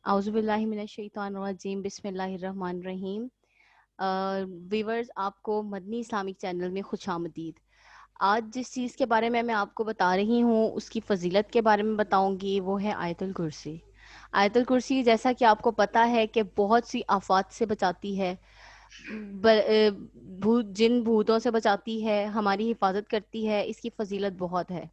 اعوذ باللہ من الشیطان الرجیم بسم اللہ الرحمن الرحیم. ویورز، آپ کو مدنی اسلامک چینل میں خوش آمدید. آج جس چیز کے بارے میں آپ کو بتا رہی ہوں اس کی فضیلت کے بارے میں بتاؤں گی، وہ ہے آیت الکرسی. آیت الکرسی جیسا کہ آپ کو پتہ ہے کہ بہت سی آفات سے بچاتی ہے، جن بھوتوں سے بچاتی ہے، ہماری حفاظت کرتی ہے. اس کی فضیلت بہت ہے.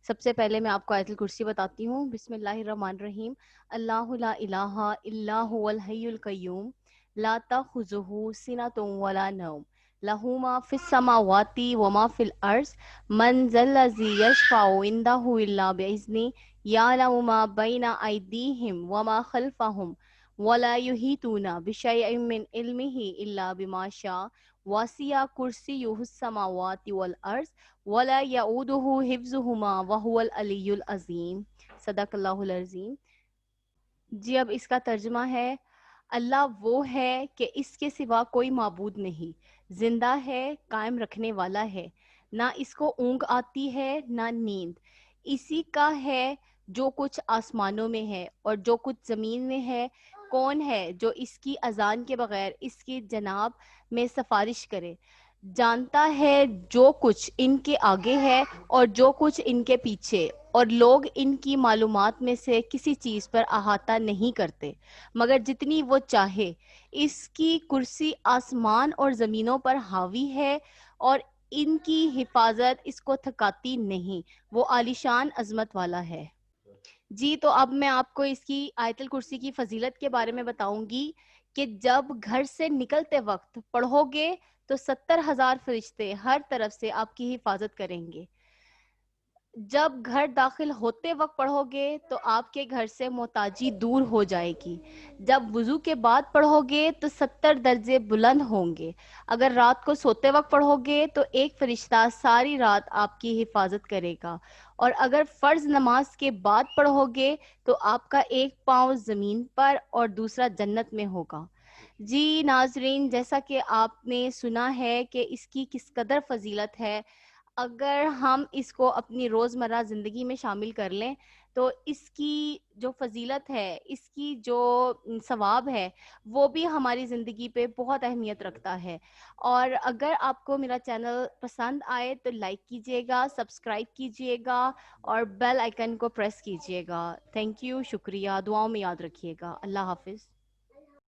سب سے پہلے میں آپ کو آیت الکرسی بتاتی ہوں. بسم اللہ الرحمن الرحیم. اللہ لا الہ الا هو الحی القیوم لا تأخذہ سنۃ ولا نوم لہ ما فی السماوات وما فی الارض من ذا الذی یشفع عندہ الا باذنہ یعلم ما بین ایدیہم وما خلفہم ولا یحیطون بشیء من علمہ الا بما شاء وسع کرسیہ السماوات والارض ولا یعودہ حفظہما وہو العلی العظیم. صدق اللہ العظیم. جی اب اس کا ترجمہ ہے: اللہ وہ ہے کہ اس کے سوا کوئی معبود نہیں، زندہ ہے، قائم رکھنے والا ہے، نہ اس کو اونگ آتی ہے نہ نیند. اسی کا ہے جو کچھ آسمانوں میں ہے اور جو کچھ زمین میں ہے. کون ہے جو اس کی اذان کے بغیر اس کی جناب میں سفارش کرے؟ جانتا ہے جو کچھ ان کے آگے ہے اور جو کچھ ان کے پیچھے، اور لوگ ان کی معلومات میں سے کسی چیز پر احاطہ نہیں کرتے مگر جتنی وہ چاہے. اس کی کرسی آسمان اور زمینوں پر حاوی ہے اور ان کی حفاظت اس کو تھکاتی نہیں. وہ عالیشان عظمت والا ہے. جی تو اب میں آپ کو اس کی آیت الکرسی کی فضیلت کے بارے میں بتاؤں گی کہ جب گھر سے نکلتے وقت پڑھو گے تو 70,000 فرشتے ہر طرف سے آپ کی حفاظت کریں گے. جب گھر داخل ہوتے وقت پڑھو گے تو آپ کے گھر سے محتاجی دور ہو جائے گی. جب وضو کے بعد پڑھو گے تو 70 درجے بلند ہوں گے. اگر رات کو سوتے وقت پڑھو گے تو ایک فرشتہ ساری رات آپ کی حفاظت کرے گا. اور اگر فرض نماز کے بعد پڑھو گے تو آپ کا ایک پاؤں زمین پر اور دوسرا جنت میں ہوگا. جی ناظرین، جیسا کہ آپ نے سنا ہے کہ اس کی کس قدر فضیلت ہے، اگر ہم اس کو اپنی روزمرہ زندگی میں شامل کر لیں تو اس کی جو فضیلت ہے، اس کی جو ثواب ہے، وہ بھی ہماری زندگی پہ بہت اہمیت رکھتا ہے. اور اگر آپ کو میرا چینل پسند آئے تو لائک کیجیے گا، سبسکرائب کیجیے گا اور بیل آئیکن کو پریس کیجیے گا. تھینک یو، شکریہ. دعاؤں میں یاد رکھیے گا. اللہ حافظ.